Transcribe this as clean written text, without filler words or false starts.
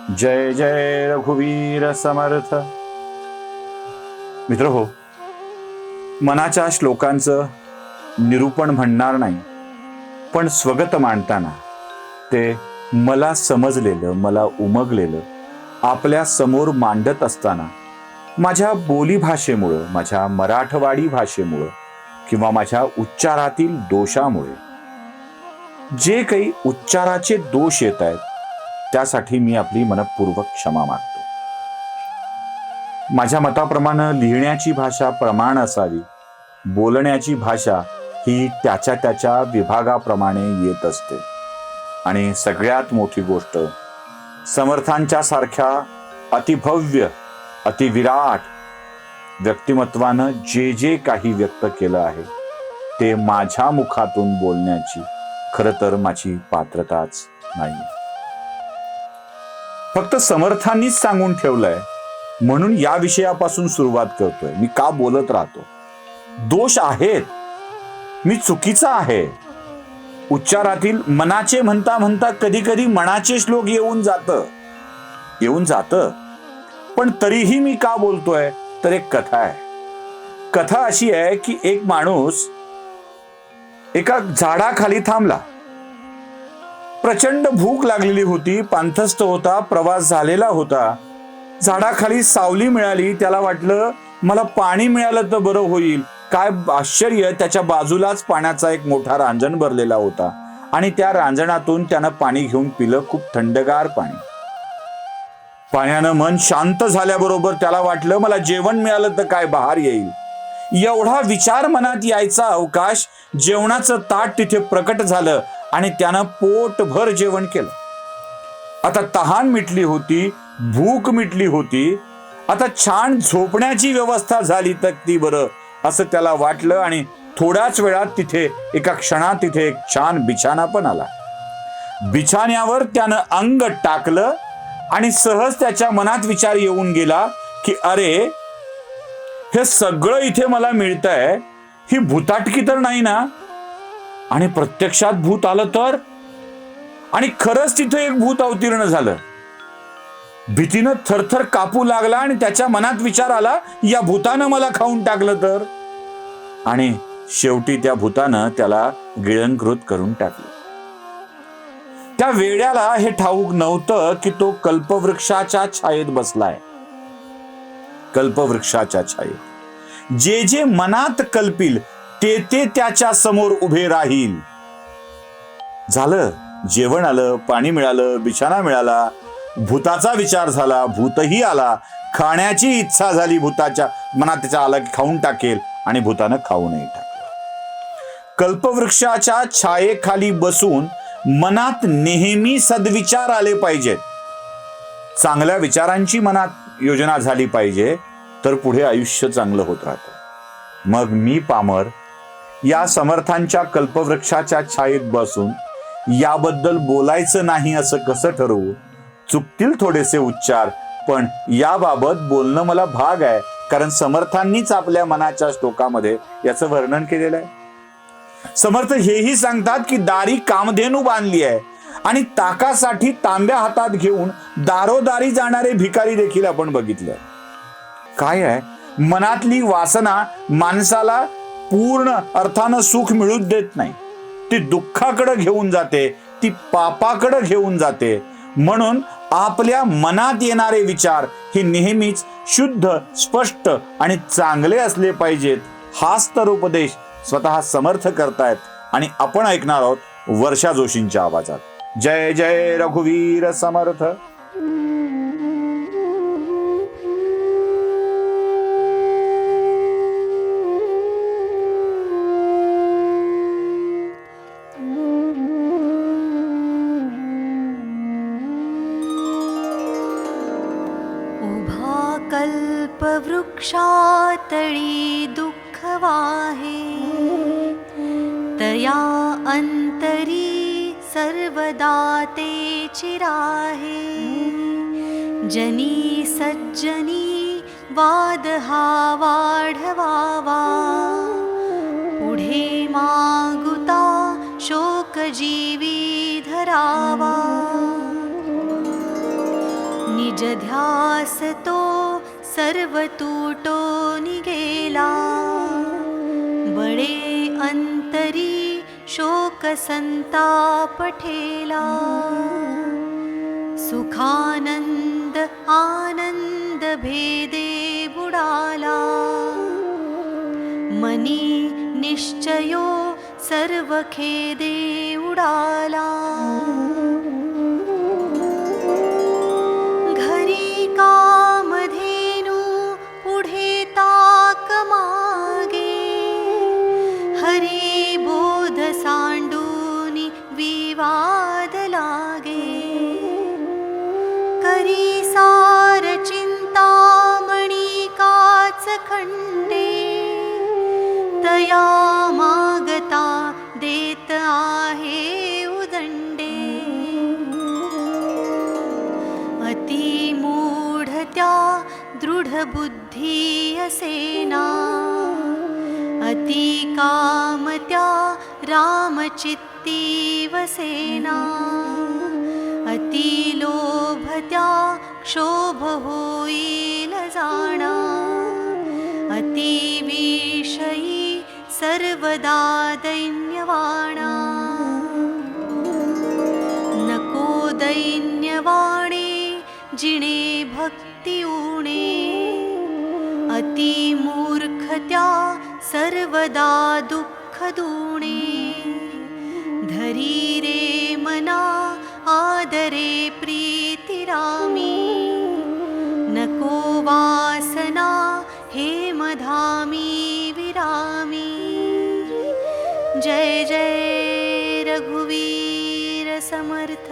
जय जय रघुवीर समर्थ. मित्र हो, मनाच्या श्लोकांचं निरूपण म्हणणार नाही, पण स्वगत मांडताना ते मला समजलेलं, मला उमगलेलं आपल्या समोर मांडत असताना माझ्या बोलीभाषेमुळं, माझ्या मराठवाडी भाषेमुळं किंवा माझ्या उच्चारातील दोषामुळे जे काही उच्चाराचे दोष येत आहेत त्यासाठी मी आपली मनपूर्वक क्षमा मागतो. माझ्या मताप्रमाणे लिहिण्याची भाषा प्रमाण असावी, बोलण्याची भाषा ही त्याच्या त्याच्या विभागाप्रमाणे येत असते. आणि सगळ्यात मोठी गोष्ट, समर्थांच्या सारख्या अतिभव्य, अतिविराट व्यक्तिमत्वानं जे जे काही व्यक्त केलं आहे ते माझ्या मुखातून बोलण्याची खरं तर माझी पात्रताच नाही. फक्त समर्थांनीच सांगून ठेवलंय म्हणून या विषयापासून सुरुवात करतोय. मी का बोलत राहतो? दोष आहेत, मी चुकीचा आहे. उच्चारातील मनाचे म्हणता म्हणता कधी कधी मनाचे श्लोक येऊन जात, पण तरीही मी का बोलतोय तर एक कथा आहे. कथा अशी आहे की एक माणूस एका झाडाखाली थांबला. प्रचंड भूक लागलेली होती, पांथस्त होता, प्रवास झालेला होता. झाडाखाली सावली मिळाली, त्याला वाटलं मला पाणी मिळालं तर बरं होईल. काय आश्चर्य, त्याच्या बाजूलाच पाण्याचा एक मोठा रांजण भरलेला होता आणि त्या रांजणातून त्यानं पाणी घेऊन पिलं, खूप थंडगार पाणी. पाण्यानं मन शांत झाल्याबरोबर त्याला वाटलं मला जेवण मिळालं तर काय बहार येईल. एवढा विचार मनात यायचा अवकाश जेवणाचं ताट तिथे प्रकट झालं आणि त्यानं पोटभर जेवण केलं. आता तहान मिटली होती, भूक मिटली होती, आता छान झोपण्याची व्यवस्था झाली तर ती बरं असं त्याला वाटलं. आणि थोड्याच वेळात तिथे एका क्षणात तिथे एक छान बिछाना पण आला. बिछाण्यावर त्यानं अंग टाकलं आणि सहज त्याच्या मनात विचार येऊन गेला की अरे, हे सगळं इथे मला मिळतंय, ही भूताटकी तर नाही ना? आणि प्रत्यक्षात भूत आलं तर? आणि खरंच तिथे एक भूत अवतीर्ण झालं. भीतीनं थरथर कापू लागला आणि त्याच्या मनात विचार आला, या भूतानं मला खाऊन टाकलं तर? आणि शेवटी त्या भूतानं त्याला गिळंकृत करून टाकलं. त्या वेड्याला हे ठाऊक नव्हतं की तो कल्पवृक्षाच्या छायेत बसलाय. कल्पवृक्षाच्या छायेत जे जे मनात कल्पिल ते ते त्याच्या समोर उभे राहील. झालं, जेवण आलं, पाणी मिळालं, बिछाना मिळाला, भूताचा विचार झाला, भूतही आला, खाण्याची इच्छा झाली, भूताच्या मनात त्याच्या आला की खाऊन टाकेल आणि भूतानं खाऊनही टाकलं. कल्पवृक्षाच्या छायेखाली बसून मनात नेहमी सद्विचार आले पाहिजेत. चांगल्या विचारांची मनात योजना झाली पाहिजे तर पुढे आयुष्य चांगलं होत राहतं. मग मी पामर या समर्थांच्या कल्पवृक्षाच्या छायेत बसून याबद्दल बोलायचं नाही असं कसं ठरवू? चुकतील थोडेसे उच्चार, पण याबाबत बोलणं मला भाग आहे, कारण समर्थांनीच आपल्या मनाच्या श्लोकामध्ये याचं वर्णन केलेलं आहे. समर्थ हेही सांगतात की दारी कामधेनू बांधली आहे आणि ताकासाठी तांब्या हातात घेऊन दारोदारी जाणारे भिकारी देखील आपण बघितले. काय आहे, मनातली वासना माणसाला पूर्ण अर्थानं सुख मिळू देत नाही. ती दुःखाकडे घेऊन जाते, ती पापाकडे घेऊन जाते. म्हणून आपल्या मनात येणारे विचार हे नेहमीच शुद्ध, स्पष्ट आणि चांगले असले पाहिजेत. हाच तर उपदेश स्वतः समर्थ करतायत आणि आपण ऐकणार आहोत वर्षा जोशींच्या आवाजात. जय जय रघुवीर समर्थ. कल्पवृक्षातळी दुःख वाहे, तया अंतरी सर्वदा ते चिराहे. जनी सज्जनी वाद हा वाढवावा, पुढे मागुता शोक जीवी धरावा. ध्यास तो सर्व तुटो निगेला, बळे अंतरी शोक संताप ठेला. सुखानंद आनंद भेदे बुडाला, मनी निश्चयो सर्व खेदे उडाला. घरी कामधेनु पुढे ताक मागे, हरी बोध सांडूनी विवाद लागे. करी सार चिंतामणी काच खंडे, तया मागता देत आहे उदंडे. अति मूढ त्या दृढ बुद्धी असेना, अति काम त्या रामचित्ती वसेना. अति लोभ त्या क्षोभ होईल जाणा, अति विषयी सर्वदा दैन्यवाणा. नको दैन्यवाणे जिणे भक्ती उणे, अति मूर्ख त्या सर्वदा दुःख दुणे. धरी रे मना आदरे प्रीती रामी, नको वासना हे मधामी विरामी. जय जय रघुवीर समर्थ.